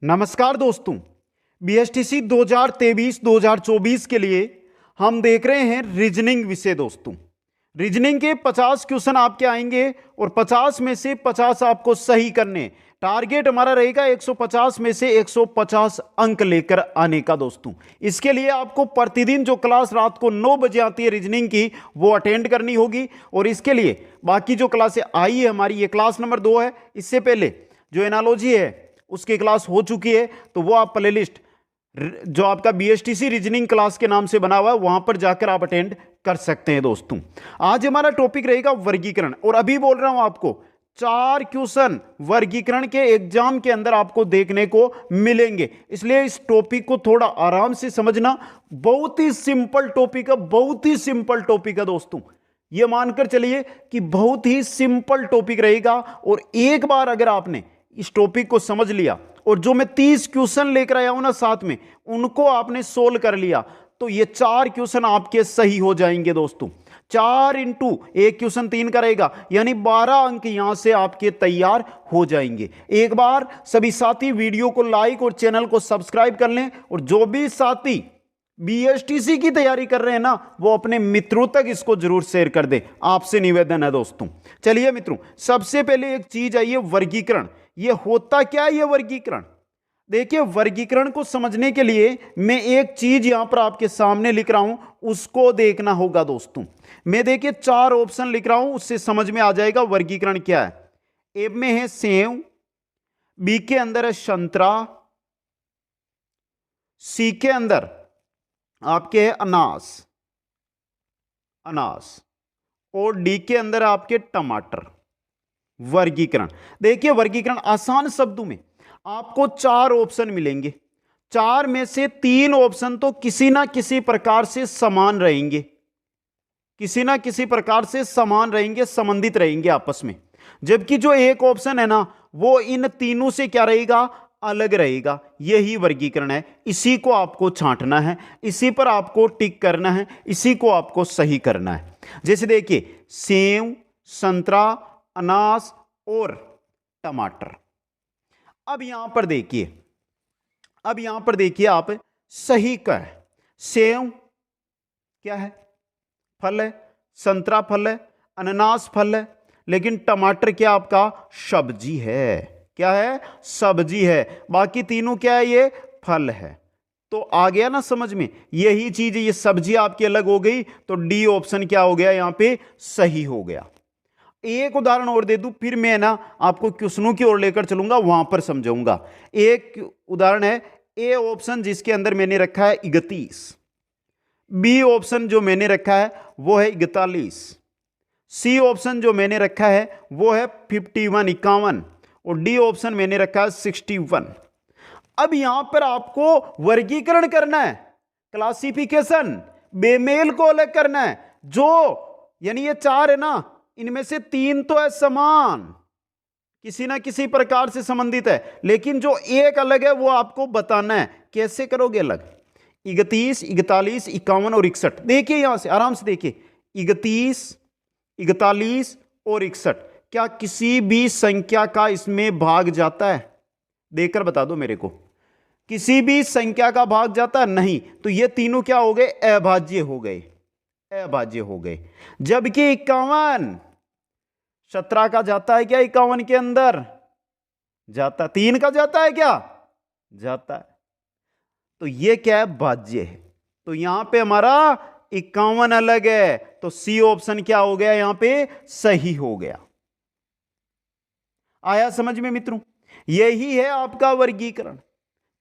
नमस्कार दोस्तों। बीएसटीसी 2023-2024 के लिए हम देख रहे हैं रीजनिंग विषय। दोस्तों, रीजनिंग के 50 क्वेश्चन आपके आएंगे और 50 में से 50 आपको सही करने। टारगेट हमारा रहेगा 150 में से 150 अंक लेकर आने का। दोस्तों, इसके लिए आपको प्रतिदिन जो क्लास रात को 9 बजे आती है रीजनिंग की, वो अटेंड करनी होगी। और इसके लिए बाकी जो क्लासें आई है हमारी, ये क्लास नंबर 2 है। इससे पहले जो एनालॉजी है उसकी क्लास हो चुकी है, तो वो आप प्लेलिस्ट जो आपका बीएसटीसी रीजनिंग क्लास के नाम से बना हुआ है वहां पर जाकर आप अटेंड कर सकते हैं। दोस्तों, आज हमारा टॉपिक रहेगा वर्गीकरण। और अभी बोल रहा हूं आपको 4 क्वेश्चन वर्गीकरण के एग्जाम के अंदर आपको देखने को मिलेंगे, इसलिए इस टॉपिक को थोड़ा आराम से समझना। बहुत ही सिंपल टॉपिक है, बहुत ही सिंपल टॉपिक है। दोस्तों, यह मानकर चलिए कि बहुत ही सिंपल टॉपिक रहेगा। और एक बार अगर आपने इस टॉपिक को समझ लिया और जो मैं 30 क्वेश्चन लेकर आया हूं ना साथ में, उनको आपने सोल्व कर लिया, तो ये 4 क्वेश्चन आपके सही हो जाएंगे। दोस्तों, 4 इंटू 1 क्वेश्चन 3 का रहेगा, यानी 12 अंक यहां से आपके तैयार हो जाएंगे। एक बार सभी साथी वीडियो को लाइक और चैनल को सब्सक्राइब कर लें। और जो भी साथी बीएसटीसी की तैयारी कर रहे हैं ना, वो अपने मित्रों तक इसको जरूर शेयर कर दे, आपसे निवेदन है। दोस्तों, चलिए मित्रों, सबसे पहले एक चीज आई है वर्गीकरण। ये होता क्या है ये वर्गीकरण? देखिए, वर्गीकरण को समझने के लिए मैं एक चीज यहां पर आपके सामने लिख रहा हूं, उसको देखना होगा। दोस्तों, मैं देखिए 4 ऑप्शन लिख रहा हूं, उससे समझ में आ जाएगा वर्गीकरण क्या है। ए में है सेव, बी के अंदर है संतरा, सी के अंदर आपके है अनास, और डी के अंदर आपके टमाटर। वर्गीकरण, देखिए वर्गीकरण आसान शब्दों में आपको 4 ऑप्शन मिलेंगे। 4 में से 3 ऑप्शन तो किसी ना किसी प्रकार से समान रहेंगे, किसी ना किसी प्रकार से समान रहेंगे, संबंधित रहेंगे आपस में। जबकि जो एक ऑप्शन है ना, वो इन तीनों से क्या रहेगा? अलग रहेगा। यही वर्गीकरण है, इसी को आपको छांटना है, इसी पर आपको टिक करना है, इसी को आपको सही करना है। जैसे देखिए, सेव, संतरा, अनास और टमाटर। अब यहां पर देखिए, आप सही का है। सेव क्या है? फल है। संतरा फल है। अनानास फल है। लेकिन टमाटर क्या आपका? सब्जी है। क्या है? सब्जी है। बाकी तीनों क्या है? ये फल है। तो आ गया ना समझ में? यही चीज, ये सब्जी आपकी अलग हो गई, तो डी ऑप्शन क्या हो गया? यहां पे सही हो गया। एक उदाहरण और दे दूं, फिर मैं ना आपको क्वेश्चनों की ओर लेकर चलूंगा, वहां पर समझाऊंगा। एक उदाहरण है, ए ऑप्शन जिसके अंदर मैंने रखा है 31, बी ऑप्शन जो मैंने रखा है वो है 41, सी ऑप्शन जो मैंने रखा है वो है 51 51, और डी ऑप्शन मैंने रखा है 61। अब यहां पर आपको वर्गीकरण करना है, क्लासिफिकेशन, बेमेल को अलग करना है। जो यानी ये 4 है ना, इनमें से 3 तो है समान, किसी ना किसी प्रकार से संबंधित है, लेकिन जो एक अलग है वो आपको बताना है। कैसे करोगे अलग? 31, 41, 51 और 61। देखिए यहां से आराम से देखिए, 31, 41 और 61, क्या किसी भी संख्या का इसमें भाग जाता है? देखकर बता दो मेरे को, किसी भी संख्या का भाग जाता है? नहीं। तो ये तीनों क्या हो गए? अभाज्य हो गए, अभाज्य हो गए। जबकि 51 17 का जाता है क्या? 51 के अंदर जाता। 3 का जाता है क्या? जाता है। तो ये क्या है? भाज्य है। तो यहां पे हमारा 51 अलग है, तो सी ऑप्शन क्या हो गया? यहां पे सही हो गया। आया समझ में मित्रों? यही है आपका वर्गीकरण,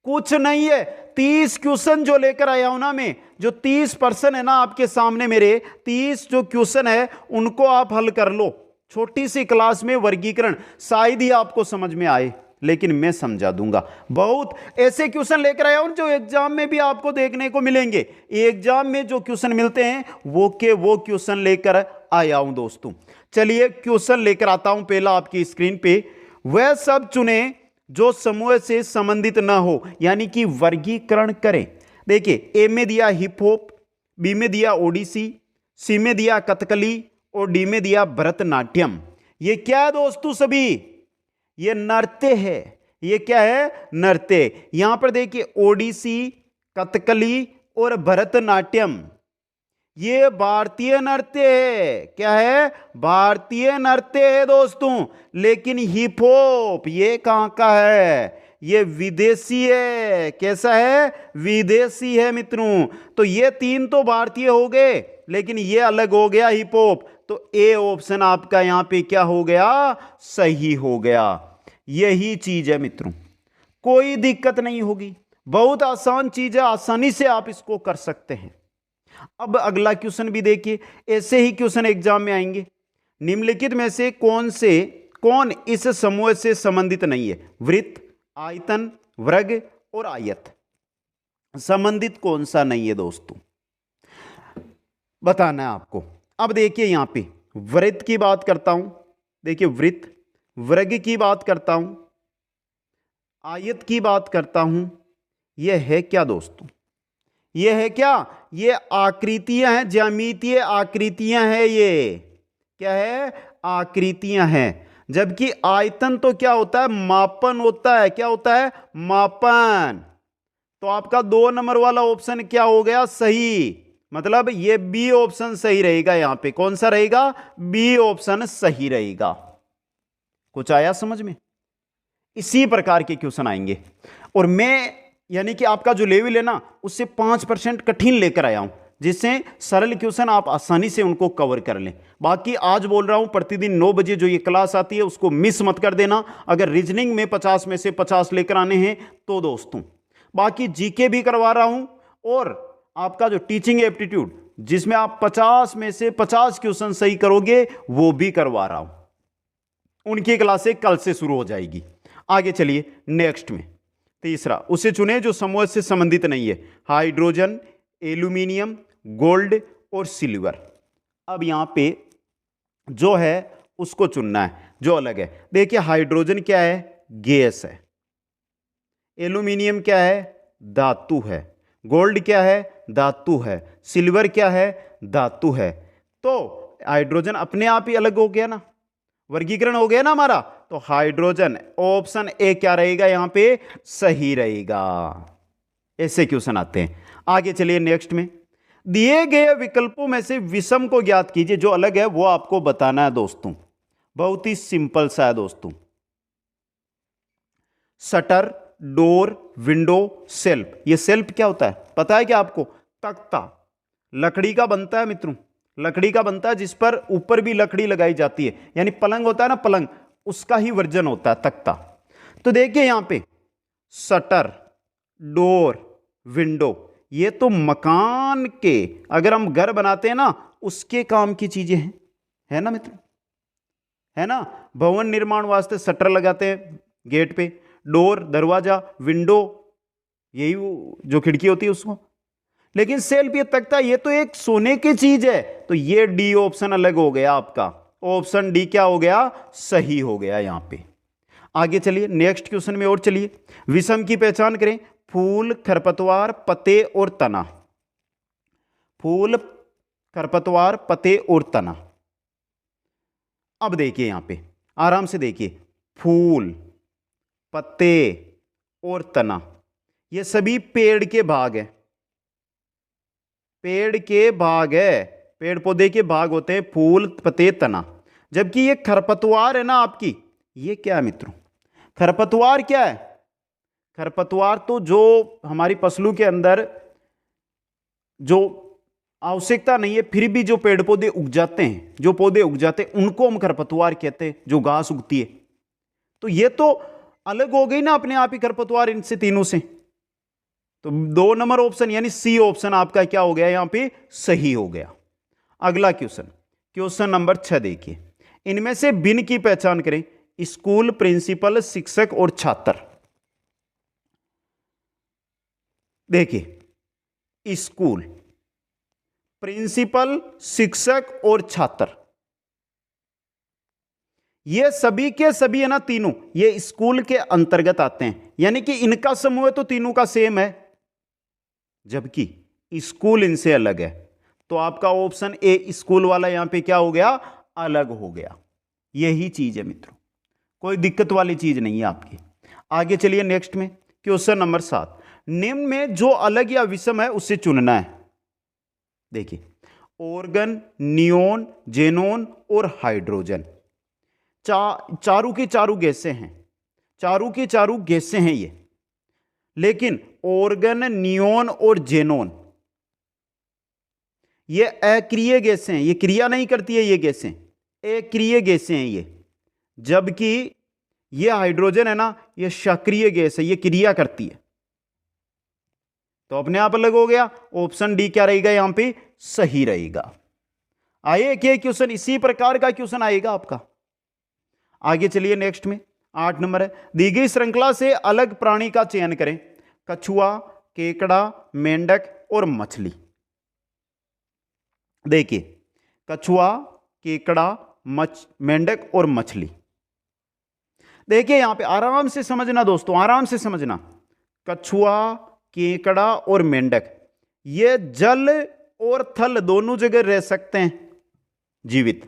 कुछ नहीं है। 30 क्वेश्चन जो लेकर आया हूं ना मैं, जो 30% है ना आपके सामने, मेरे 30 जो क्वेश्चन है उनको आप हल कर लो। छोटी सी क्लास में वर्गीकरण शायद ही आपको समझ में आए, लेकिन मैं समझा दूंगा। बहुत ऐसे क्वेश्चन लेकर आया हूं जो एग्जाम में भी आपको देखने को मिलेंगे। एग्जाम में जो क्वेश्चन मिलते हैं वो के वो क्वेश्चन लेकर आया हूं। दोस्तों, चलिए क्वेश्चन लेकर आता हूं। पहला आपकी स्क्रीन पे, वह सब चुने जो समूह से संबंधित ना हो, यानी कि वर्गीकरण करें। देखिए, ए में दिया हिप हॉप, बी में दिया ओडिसी, सी में दिया कथकली और डी में दिया भरतनाट्यम। ये क्या है दोस्तों? सभी ये नृत्य है, ये क्या है? नृत्य। यहां पर देखिए ओडिसी, कथकली और भरतनाट्यम, ये भारतीय नृत्य है। क्या है? भारतीय नृत्य है दोस्तों। लेकिन हिप हॉप ये कहां का है? ये विदेशी है। कैसा है? विदेशी है मित्रों। तो ये तीन तो भारतीय हो गए, लेकिन ये अलग हो गया हिप हॉप। तो ए ऑप्शन आपका यहां पे क्या हो गया? सही हो गया। यही चीज है मित्रों, कोई दिक्कत नहीं होगी, बहुत आसान चीज है, आसानी से आप इसको कर सकते हैं। अब अगला क्वेश्चन भी देखिए, ऐसे ही क्वेश्चन एग्जाम में आएंगे। निम्नलिखित में से कौन इस समूह से संबंधित नहीं है? वृत्त, आयतन, वर्ग और आयत, संबंधित कौन सा नहीं है दोस्तों? बताना है आपको। अब देखिए यहां पे वृत्त की बात करता हूं, देखिए वृत्त, वर्ग की बात करता हूं, आयत की बात करता हूं। यह है क्या दोस्तों? यह है क्या? ये आकृतियां हैं, ज्यामितीय आकृतियां हैं। ये क्या है? आकृतियां हैं। जबकि आयतन तो क्या होता है? मापन होता है। क्या होता है? मापन। तो आपका 2 नंबर वाला ऑप्शन क्या हो गया? सही। मतलब ये बी ऑप्शन सही रहेगा। यहां पे कौन सा रहेगा? बी ऑप्शन सही रहेगा। कुछ आया समझ में? इसी प्रकार के क्वेश्चन आएंगे, और मैं यानी कि आपका जो लेवल है ना, उससे 5% कठिन लेकर आया हूं, जिससे सरल क्वेश्चन आप आसानी से उनको कवर कर लें। बाकी आज बोल रहा हूं, प्रतिदिन 9 बजे जो ये क्लास आती है उसको मिस मत कर देना। अगर रीजनिंग में 50 में से 50 लेकर आने हैं तो दोस्तों, बाकी जीके भी करवा रहा हूं, और आपका जो टीचिंग एप्टीट्यूड जिसमें आप 50 में से 50 क्वेश्चन सही करोगे वो भी करवा रहा हूं। उनकी क्लासें कल से शुरू हो जाएगी। आगे चलिए नेक्स्ट में, तीसरा उसे चुने जो समूह से संबंधित नहीं है। हाइड्रोजन, एल्यूमिनियम, गोल्ड और सिल्वर। अब यहां पे जो है उसको चुनना है जो अलग है। देखिए हाइड्रोजन क्या है? गैस है। एल्यूमिनियम क्या है? धातु है। गोल्ड क्या है? धातु है। सिल्वर क्या है? धातु है। तो हाइड्रोजन अपने आप ही अलग हो गया ना, वर्गीकरण हो गया ना हमारा। तो हाइड्रोजन ऑप्शन ए क्या रहेगा? यहां पे सही रहेगा। ऐसे क्वेश्चन आते हैं। आगे चलिए नेक्स्ट में, दिए गए विकल्पों में से विषम को ज्ञात कीजिए। जो अलग है वो आपको बताना है दोस्तों। बहुत ही सिंपल सा है दोस्तों। Shutter, door, window, self. ये सेल्फ क्या होता है पता है क्या आपको? तख्ता। लकड़ी का बनता है मित्रों, लकड़ी का बनता है, जिस पर ऊपर भी लकड़ी लगाई जाती है। यानी पलंग होता है ना, पलंग, उसका ही वर्जन होता है तख्ता। तो देखिए यहां पे शटर, डोर, विंडो, ये तो मकान के, अगर हम घर बनाते हैं ना उसके काम की चीजें हैं, है ना मित्रों? है ना? भवन निर्माण वास्ते शटर लगाते हैं गेट पे, डोर दरवाजा, विंडो यही जो खिड़की होती है उसको। लेकिन सेल्फ ये तख्ता, ये तो एक सोने की चीज है। तो ये डी ऑप्शन अलग हो गया आपका। ऑप्शन डी क्या हो गया? सही हो गया यहां पे। आगे चलिए नेक्स्ट क्वेश्चन में और चलिए। विषम की पहचान करें। फूल, खरपतवार, पत्ते और तना। फूल, खरपतवार, पत्ते और तना। अब देखिए यहां पे आराम से देखिए, फूल, पत्ते और तना, ये सभी पेड़ के भाग हैं। पेड़ के भाग है, पेड़ पौधे के भाग होते हैं फूल, पत्ते, तना। जबकि ये खरपतवार है ना आपकी, ये क्या है मित्रों? खरपतवार क्या है? खरपतवार तो जो हमारी फसलों के अंदर जो आवश्यकता नहीं है फिर भी जो पेड़ पौधे उग जाते हैं, जो पौधे उग जाते हैं, उनको हम खरपतवार कहते हैं, जो घास उगती है। तो ये तो अलग हो गई ना अपने आप ही खरपतवार इनसे तीनों से। तो 2 नंबर ऑप्शन यानी सी ऑप्शन आपका क्या हो गया? यहां पे सही हो गया। अगला क्वेश्चन, क्वेश्चन नंबर 6 देखिए। इनमें से भिन्न की पहचान करें। स्कूल, प्रिंसिपल, शिक्षक और छात्र। देखिए स्कूल, प्रिंसिपल, शिक्षक और छात्र, ये सभी के सभी है ना, तीनों ये स्कूल के अंतर्गत आते हैं। यानी कि इनका समूह तो तीनों का सेम है, जबकि स्कूल इनसे अलग है। तो आपका ऑप्शन ए स्कूल वाला यहां पे क्या हो गया? अलग हो गया। यही चीज है मित्रों, कोई दिक्कत वाली चीज नहीं है आपकी। आगे चलिए नेक्स्ट में, क्वेश्चन नंबर 7। निम्न में जो अलग या विषम है उससे चुनना है। देखिए, ऑर्गन, नियोन, जेनोन और हाइड्रोजन, चारों की चारों गैसें हैं, चारों की चारों गैसें हैं ये। लेकिन ऑर्गन, नियोन और जेनोन ये अक्रिय गैसें हैं, ये क्रिया नहीं करती है, ये गैसें अक्रिय गैसें हैं ये। जबकि ये हाइड्रोजन है ना, ये सक्रिय गैस है, ये क्रिया करती है। तो अपने आप अलग हो गया। ऑप्शन डी क्या रहेगा यहां पे, सही रहेगा। आइए कि क्वेश्चन इसी प्रकार का क्वेश्चन आएगा आपका। आगे चलिए नेक्स्ट में, 8 नंबर है, दी गई श्रृंखला से अलग प्राणी का चयन करें। कछुआ, केकड़ा, मेंढक और मछली। देखिए, कछुआ, केकड़ा, मेंढक और मछली। देखिए यहां पे आराम से समझना दोस्तों, आराम से समझना। कछुआ, केकड़ा और मेंढक ये जल और थल दोनों जगह रह सकते हैं जीवित,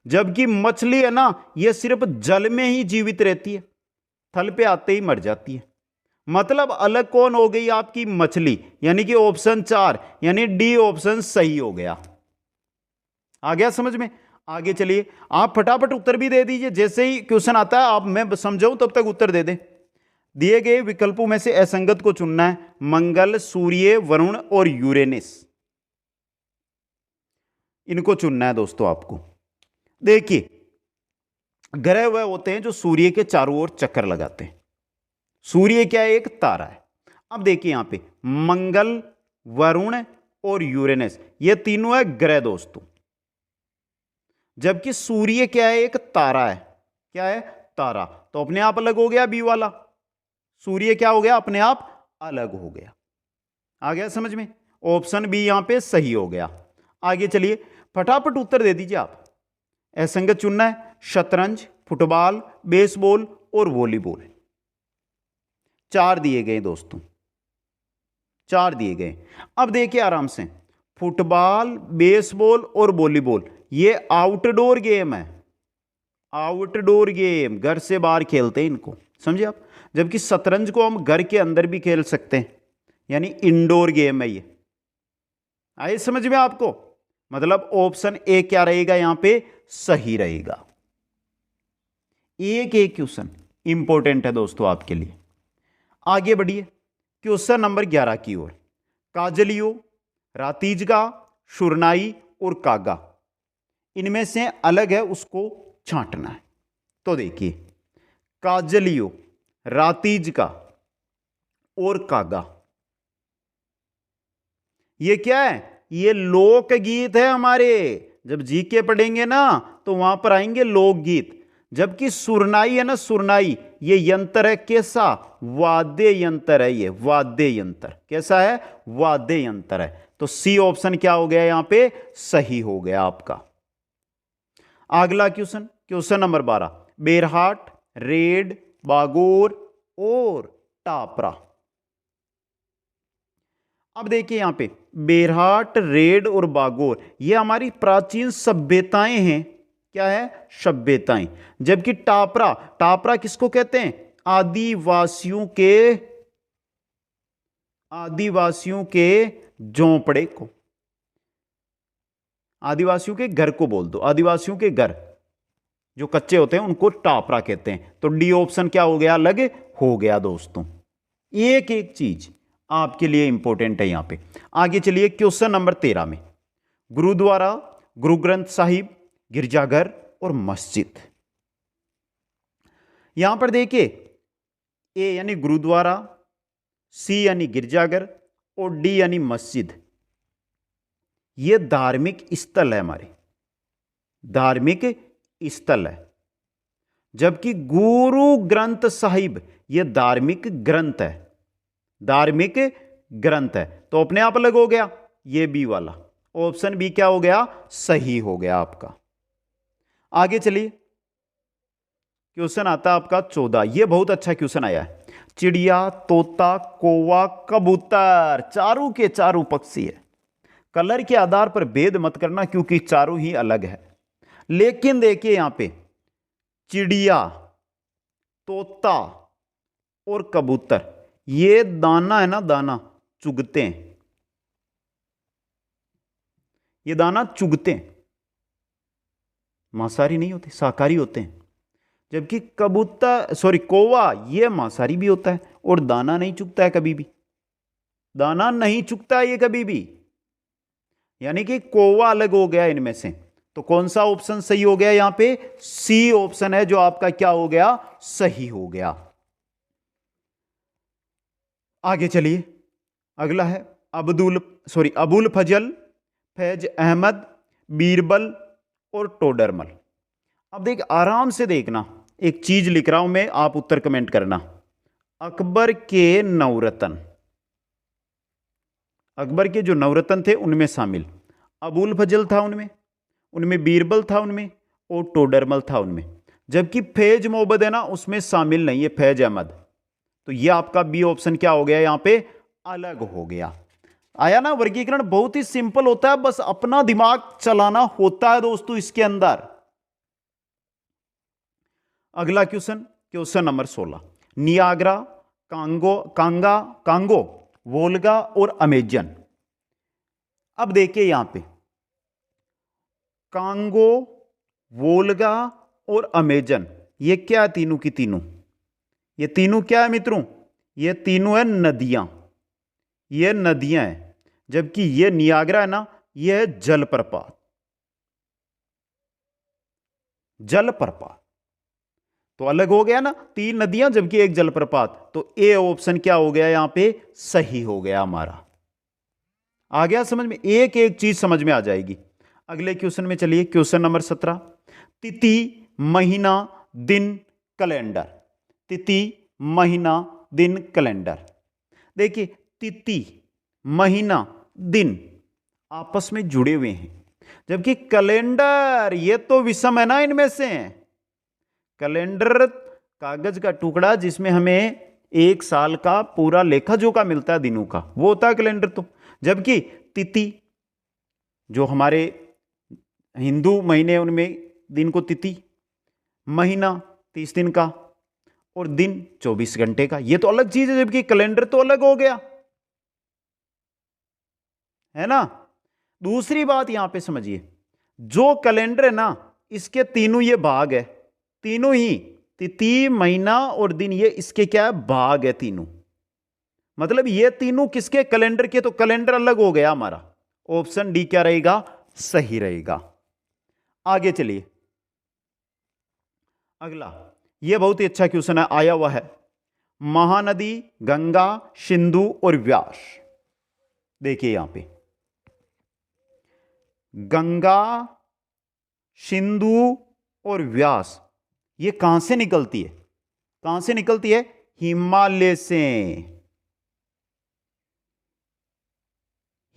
जबकि मछली है ना, ये सिर्फ जल में ही जीवित रहती है, थल पे आते ही मर जाती है। मतलब अलग कौन हो गई आपकी, मछली, यानी कि ऑप्शन 4 यानी डी ऑप्शन सही हो गया। आ गया समझ में। आगे चलिए, आप फटाफट उत्तर भी दे दीजिए, जैसे ही क्वेश्चन आता है आप, मैं समझाऊं तब तक उत्तर दे दें। दिए गए विकल्पों में से असंगत को चुनना है। मंगल, सूर्य, वरुण और यूरेनस, इनको चुनना है दोस्तों आपको। देखिए, ग्रह वह होते हैं जो सूर्य के चारों ओर चक्कर लगाते हैं। सूर्य क्या है, एक तारा है। अब देखिए यहां पे मंगल, वरुण और यूरेनस ये तीनों है ग्रह दोस्तों, जबकि सूर्य क्या है, एक तारा है। क्या है, तारा। तो अपने आप अलग हो गया बी वाला, सूर्य क्या हो गया, अपने आप अलग हो गया। आ गया समझ में, ऑप्शन बी यहां पे सही हो गया। आगे चलिए, फटाफट उत्तर दे दीजिए आप। असंगत चुनना है, शतरंज, फुटबॉल, बेसबॉल और वॉलीबॉल। 4 दिए गए दोस्तों, 4 दिए गए। अब देखिए आराम से, फुटबॉल, बेसबॉल और वॉलीबॉल ये आउटडोर गेम है, आउटडोर गेम, घर से बाहर खेलते हैं इनको, समझे आप। जबकि शतरंज को हम घर के अंदर भी खेल सकते हैं, यानी इंडोर गेम है ये। आइए समझ में आपको, मतलब ऑप्शन ए क्या रहेगा यहां पे, सही रहेगा। एक एक क्वेश्चन इंपॉर्टेंट है दोस्तों आपके लिए। आगे बढ़िए क्वेश्चन नंबर 11 की ओर। काजलियो, रातीजगा, शुरनाई और कागा, इनमें से अलग है उसको छांटना है। तो देखिए, काजलियो, रातीजगा और कागा ये क्या है, ये लोकगीत है हमारे। जब जीके पढ़ेंगे ना तो वहां पर आएंगे लोकगीत। जबकि सुरनाई है ना, सुरनाई ये यंत्र है, कैसा, वाद्य यंत्र है ये, वाद्य यंत्र। कैसा है, वाद्य यंत्र है। तो सी ऑप्शन क्या हो गया यहां पे, सही हो गया आपका। अगला question, question number 12, Bairat, Red, Bagor और टापरा। अब देखिए यहां पे बेरहाट, रेड और बागोर ये हमारी प्राचीन सभ्यताएं हैं। क्या है, सभ्यताएं। जबकि टापरा, टापरा किसको कहते हैं, आदिवासियों के झोंपड़े को, आदिवासियों के घर को बोल दो, आदिवासियों के घर जो कच्चे होते हैं उनको टापरा कहते हैं। तो डी ऑप्शन क्या हो गया, अलग हो गया दोस्तों। एक एक चीज आपके लिए इंपॉर्टेंट है यहां पे। आगे चलिए क्वेश्चन नंबर 13 में, गुरुद्वारा, गुरु ग्रंथ साहिब, गिरजाघर और मस्जिद। यहां पर देखिए, ए यानी गुरुद्वारा, सी यानी गिरजाघर और डी यानी मस्जिद, ये धार्मिक स्थल है हमारे, धार्मिक स्थल है। जबकि गुरु ग्रंथ साहिब ये धार्मिक ग्रंथ है, धार्मिक ग्रंथ है। तो अपने आप अलग हो गया ये बी वाला, ऑप्शन बी क्या हो गया, सही हो गया आपका। आगे चलिए, क्वेश्चन आता है आपका 14। ये बहुत अच्छा क्वेश्चन आया है। चिड़िया, तोता, कौवा, कबूतर, चारों के चारों पक्षी है। कलर के आधार पर भेद मत करना क्योंकि चारों ही अलग है। लेकिन देखिए यहां पे चिड़िया, तोता, और कबूतर, ये दाना है ना, दाना चुगते हैं, ये दाना चुगते हैं, मांसाहारी नहीं होते, शाकाहारी होते हैं। जबकि कबूतर सॉरी कौवा, ये मांसाहारी भी होता है और दाना नहीं चुगता है कभी भी, दाना नहीं चुगता है ये कभी भी। यानी कि कौवा अलग हो गया इनमें से। तो कौन सा ऑप्शन सही हो गया यहां पे? सी ऑप्शन है जो आपका क्या हो गया? सही हो गया। आगे चलिए, अगला है अबुल फजल, फैज अहमद, बीरबल और टोडरमल। अब देख, आराम से देखना, एक चीज लिख रहा हूं मैं, आप उत्तर कमेंट करना। अकबर के नवरत्न, अकबर के जो नवरत्न थे उनमें शामिल अबुल फजल था, उनमें उनमें बीरबल था, उनमें और टोडरमल था उनमें। जबकि फैज मोहब्बत है ना, उसमें शामिल नहीं है फैज अहमद। तो ये आपका बी ऑप्शन क्या हो गया यहां पे? अलग हो गया। आया ना? वर्गीकरण बहुत ही सिंपल होता है, बस अपना दिमाग चलाना होता है दोस्तों इसके अंदर। अगला question, question number 16। Niagara, Congo, Volga और अमेजन। अब देखिए यहां पे कांगो, वोल्गा और अमेजन, ये क्या है? तीनों की तीनों, ये तीनों क्या है मित्रों? ये तीनों है नदियां, ये नदियां हैं। जबकि ये नियाग्रा है ना, ये है जलप्रपात, जलप्रपात। तो अलग हो गया ना, तीन नदियां जबकि एक जलप्रपात। तो ए ऑप्शन क्या हो गया यहां पे? सही हो गया हमारा। आ गया समझ में? एक एक चीज समझ में आ जाएगी। अगले क्वेश्चन में चलिए, क्वेश्चन नंबर 17। तिथि, महीना, दिन, कैलेंडर। तिथि, महीना, दिन, कैलेंडर। देखिए, तिथि, महीना, दिन आपस में जुड़े हुए हैं, जबकि कैलेंडर ये तो विषम है ना इनमें से। कैलेंडर कागज का टुकड़ा जिसमें हमें एक साल का पूरा लेखा जोखा मिलता है दिनों का, वो होता है कैलेंडर। तो जबकि तिथि, जो हमारे हिंदू महीने उनमें दिन को तिथि, महीना 30 दिन का और दिन 24 घंटे का, ये तो अलग चीज है। जबकि कैलेंडर तो अलग हो गया, है ना? दूसरी बात यहां पे समझिए, जो कैलेंडर है ना, इसके तीनों ये भाग है, तीनों ही तिथि, महीना और दिन, ये इसके क्या है? भाग है तीनों। मतलब ये तीनों किसके? कैलेंडर के। तो कैलेंडर अलग हो गया हमारा। ऑप्शन डी क्या रहेगा? सही रहेगा। आगे चलिए, अगला, यह बहुत ही अच्छा क्वेश्चन है, आया हुआ है। महानदी, गंगा, सिंधु और व्यास। देखिए यहां पे गंगा, सिंधु और व्यास, ये कहां से निकलती है? कहां से निकलती है? हिमालय से,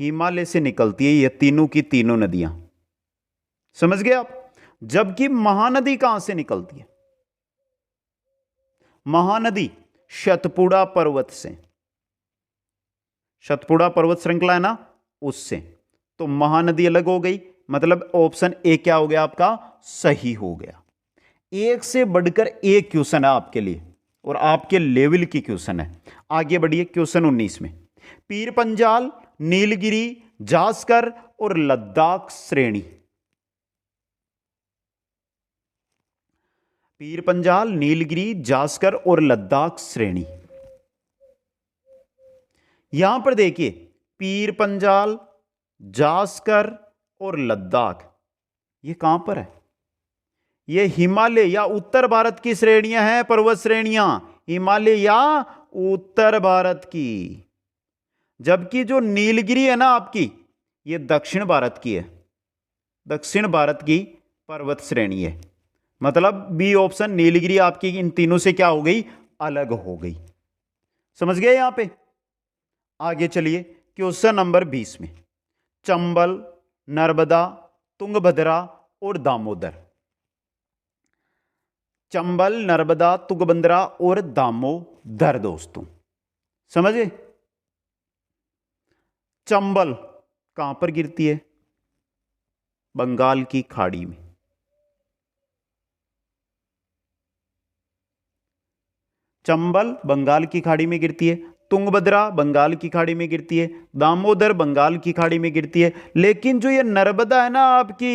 हिमालय से निकलती है ये तीनों की तीनों नदियां। समझ गए आप? जबकि महानदी कहां से निकलती है? महानदी सतपुड़ा पर्वत से, सतपुड़ा पर्वत श्रृंखला है ना, उससे। तो महानदी अलग हो गई, मतलब ऑप्शन ए क्या हो गया आपका? सही हो गया। एक से बढ़कर एक क्वेश्चन है आपके लिए और आपके लेवल की क्वेश्चन है। आगे बढ़िए, क्वेश्चन 19 में पीर पंजाल, नीलगिरी, जास्कर और लद्दाख श्रेणी। पीर पंजाल, नीलगिरी, जास्कर और लद्दाख श्रेणी। यहां पर देखिए, पीर पंजाल, जास्कर और लद्दाख, ये कहां पर है? ये हिमालय या उत्तर भारत की श्रेणियां हैं, पर्वत श्रेणियां, हिमालय या उत्तर भारत की। जबकि जो नीलगिरी है ना आपकी, ये दक्षिण भारत की है, दक्षिण भारत की पर्वत श्रेणी है। मतलब बी ऑप्शन नीलगिरी आपकी इन तीनों से क्या हो गई? अलग हो गई। समझ गए यहां पे? आगे चलिए, क्वेश्चन नंबर 20 में चंबल, नर्मदा, तुंगभद्रा और दामोदर। चंबल, नर्मदा, तुंगभद्रा और दामोदर दोस्तों, समझे? चंबल कहां पर गिरती है? बंगाल की खाड़ी में। चंबल बंगाल की खाड़ी में गिरती है, तुंगभद्रा बंगाल की खाड़ी में गिरती है, दामोदर बंगाल की खाड़ी में गिरती है। लेकिन जो ये नर्मदा है ना आपकी,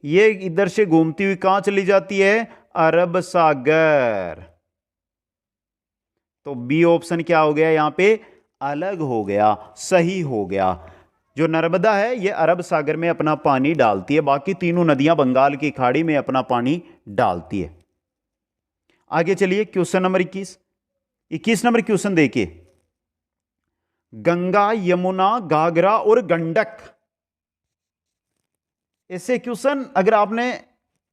ये इधर से घूमती हुई कहां चली जाती है? अरब सागर। तो बी ऑप्शन क्या हो गया यहां पे? अलग हो गया, सही हो गया। जो नर्मदा है ये अरब सागर में अपना पानी डालती है, बाकी तीनों नदियां बंगाल की खाड़ी में अपना पानी डालती है। आगे चलिए क्वेश्चन नंबर 21 नंबर क्वेश्चन देखिए, गंगा यमुना घाघरा और गंडक, ऐसे क्वेश्चन अगर आपने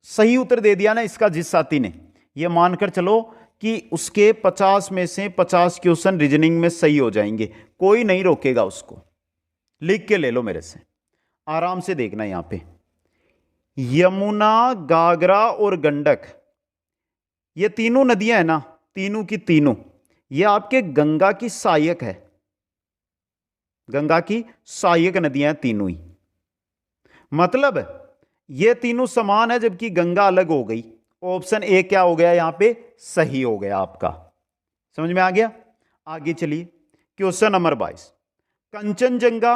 सही उत्तर दे दिया ना इसका जिस साथी ने, यह मानकर चलो कि उसके 50 में से 50 क्वेश्चन रीजनिंग में सही हो जाएंगे, कोई नहीं रोकेगा उसको। लिख के ले लो मेरे से, आराम से देखना यहां पे, यमुना घाघरा और गंडक, ये तीनों नदियां है ना, तीनों की तीनों ये आपके गंगा की सहायक है, गंगा की सहायक नदियां हैं तीनों ही। मतलब ये तीनों समान है जबकि गंगा अलग हो गई। ऑप्शन ए क्या हो गया यहां पे? सही हो गया आपका। समझ में आ गया? आगे चलिए question number 22, Kanchenjunga,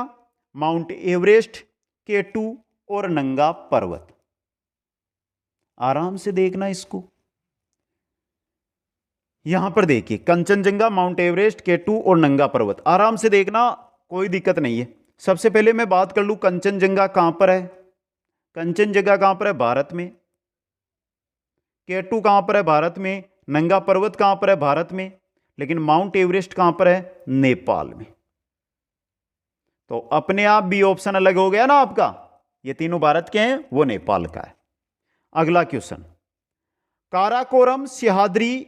mount Everest, K2 और नंगा पर्वत। आराम से देखना इसको, यहां पर देखिए कंचनजंगा, माउंट एवरेस्ट, K2 और नंगा पर्वत, आराम से देखना, कोई दिक्कत नहीं है। सबसे पहले मैं बात कर लूं कंचनजंगा कहां पर है। कंचनजंगा कहां पर है? भारत में। K2 कहां पर है? भारत में। नंगा पर्वत कहां पर है? भारत में। लेकिन माउंट एवरेस्ट कहां पर है? नेपाल में। तो अपने आप भी ऑप्शन अलग हो गया ना आपका, ये तीनों भारत के हैं, वो नेपाल का है। अगला क्वेश्चन, काराकोरम, सह्याद्री,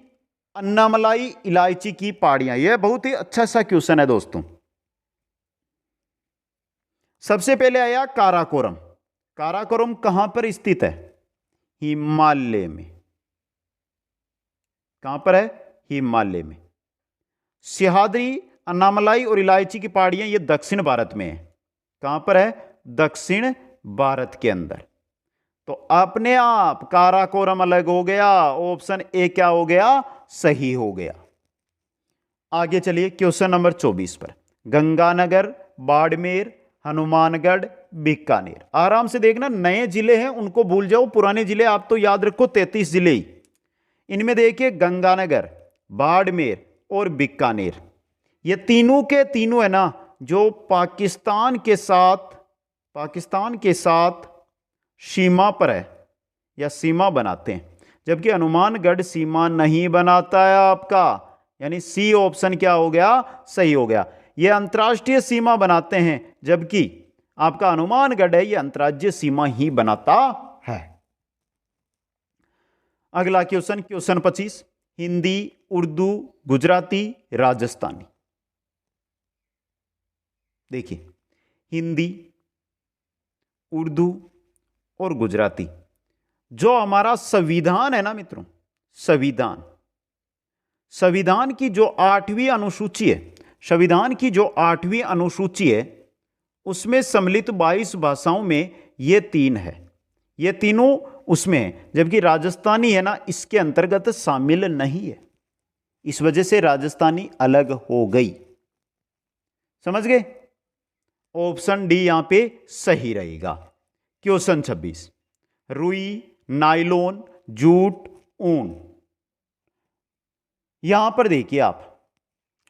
अन्नामलाई, इलायची की पहाड़ियां, यह बहुत ही अच्छा सा क्वेश्चन है दोस्तों। सबसे पहले आया काराकोरम। काराकोरम कहां पर स्थित है? हिमालय में। कहां पर है? हिमालय में। सह्याद्री, अन्नामलाई और इलायची की पहाड़ियां ये दक्षिण भारत में है। कहां पर है? दक्षिण भारत के अंदर। तो अपने आप काराकोरम अलग हो गया, ऑप्शन ए क्या हो गया? सही हो गया। आगे चलिए क्वेश्चन नंबर 24 पर, गंगानगर, बाड़मेर, हनुमानगढ़, बीकानेर। आराम से देखना, नए जिले हैं उनको भूल जाओ, पुराने जिले आप तो याद रखो 33 जिले ही। इनमें देखिए गंगानगर, बाड़मेर और बीकानेर, ये तीनों के तीनों है ना जो पाकिस्तान के साथ सीमा पर है या सीमा बनाते हैं, जबकि हनुमानगढ़ सीमा नहीं बनाता है आपका, यानी सी ऑप्शन क्या हो गया? सही हो गया। ये अंतर्राष्ट्रीय सीमा बनाते हैं, जबकि आपका हनुमानगढ़ है ये अंतर्राज्यीय सीमा ही बनाता है। अगला क्वेश्चन, क्वेश्चन 25, हिंदी, उर्दू, गुजराती, राजस्थानी। देखिए हिंदी, उर्दू और गुजराती, जो हमारा संविधान है ना मित्रों, संविधान की जो 8वीं अनुसूची है, संविधान की जो 8वीं अनुसूची है उसमें सम्मिलित 22 भाषाओं में ये 3 है, ये तीनों उसमें है, जबकि राजस्थानी है ना इसके अंतर्गत शामिल नहीं है, इस वजह से राजस्थानी अलग हो गई। समझ गए? ऑप्शन डी यहां पे सही रहेगा। क्वेश्चन 26, रुई, नायलॉन, जूट, ऊन। यहां पर देखिए आप,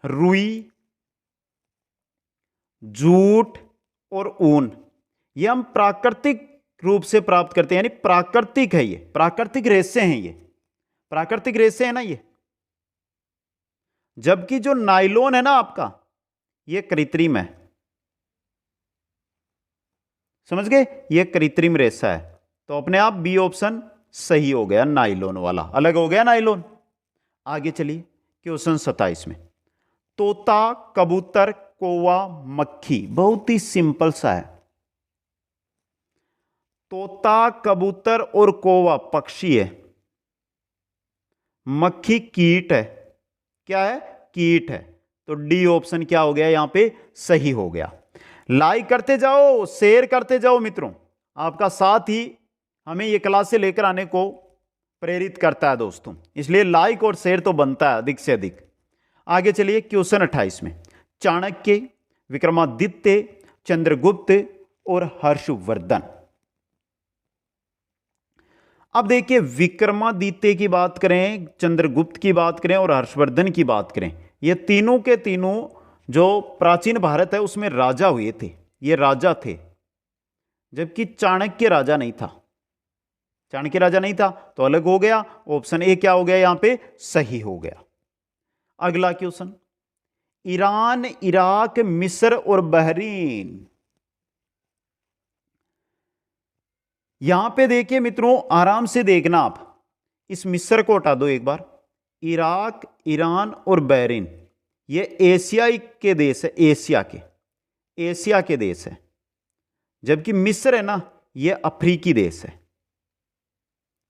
रुई, जूट और ऊन ये हम प्राकृतिक रूप से प्राप्त करते हैं, यानी प्राकृतिक है, ये प्राकृतिक रेशे हैं, ये प्राकृतिक रेशे है ना ये। जबकि जो नायलॉन है ना आपका, ये कृत्रिम है। समझ गए? ये कृत्रिम रेशा है। तो अपने आप बी ऑप्शन सही हो गया, नायलॉन वाला अलग हो गया, नायलॉन। आगे चलिए क्वेश्चन 27 में, तोता, कबूतर, कौवा, मक्खी, बहुत ही सिंपल सा है। तोता, कबूतर और कौवा पक्षी है, मक्खी कीट है। क्या है? कीट है। तो डी ऑप्शन क्या हो गया यहां पे? सही हो गया। लाइक करते जाओ, शेयर करते जाओ मित्रों, आपका साथ ही हमें ये क्लास से लेकर आने को प्रेरित करता है दोस्तों, इसलिए लाइक और शेयर तो बनता है अधिक से अधिक। आगे चलिए क्वेश्चन 28 में, चाणक्य, विक्रमादित्य, चंद्रगुप्त और हर्षवर्धन। अब देखिए, विक्रमादित्य की बात करें, चंद्रगुप्त की बात करें और हर्षवर्धन की बात करें, ये तीनों के तीनों जो प्राचीन भारत है उसमें राजा हुए थे, ये राजा थे, जबकि चाणक्य राजा नहीं था। चाणक्य राजा नहीं था तो अलग हो गया, ऑप्शन ए क्या हो गया यहां पे, सही हो गया। अगला क्वेश्चन, ईरान, इराक, मिस्र और बहरीन। यहां पे देखिए मित्रों, आराम से देखना आप, इस मिस्र को हटा दो एक बार। इराक, ईरान और बहरीन ये एशियाई के देश है, एशिया के देश है, जबकि मिस्र है ना, ये अफ्रीकी देश है,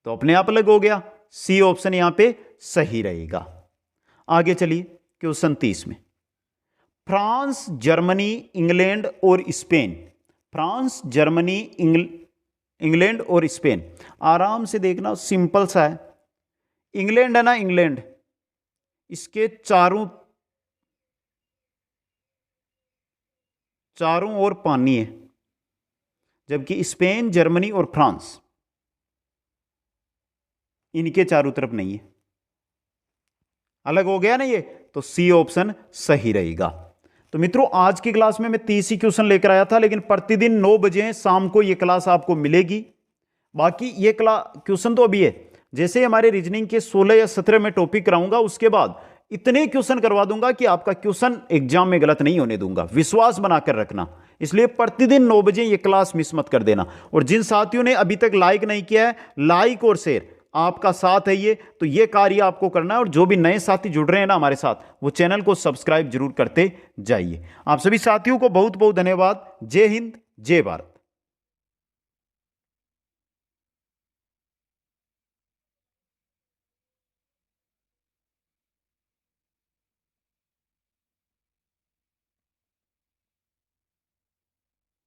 तो अपने आप अलग हो गया। सी ऑप्शन यहां पे सही रहेगा। आगे चलिए क्वेश्चन 30 में, फ्रांस, जर्मनी, इंग्लैंड और स्पेन। फ्रांस, जर्मनी, इंग्लैंड और स्पेन। आराम से देखना, सिंपल सा है। इंग्लैंड है ना, इंग्लैंड, इसके चारों ओर पानी है, जबकि स्पेन, जर्मनी और फ्रांस इनके चारों तरफ नहीं है, अलग हो गया ना ये, तो सी ऑप्शन सही रहेगा। तो मित्रों, आज की क्लास में मैं 30 ही क्वेश्चन लेकर आया था, लेकिन प्रतिदिन 9 बजे शाम को ये क्लास आपको मिलेगी। बाकी ये क्वेश्चन तो अभी है, जैसे हमारे रीजनिंग के 16 या 17 में टॉपिक कराऊंगा, उसके बाद इतने क्वेश्चन करवा दूंगा कि आपका क्वेश्चन एग्जाम में गलत नहीं होने दूंगा, विश्वास बनाकर रखना। इसलिए प्रतिदिन 9 बजे ये क्लास मिस मत कर देना। और जिन साथियों ने अभी तक लाइक नहीं किया है, लाइक और शेयर, आपका साथ है ये, तो ये कार्य आपको करना है। और जो भी नए साथी जुड़ रहे हैं ना हमारे साथ, वो चैनल को सब्सक्राइब जरूर करते जाइए। आप सभी साथियों को बहुत बहुत धन्यवाद। जय हिंद, जय भारत।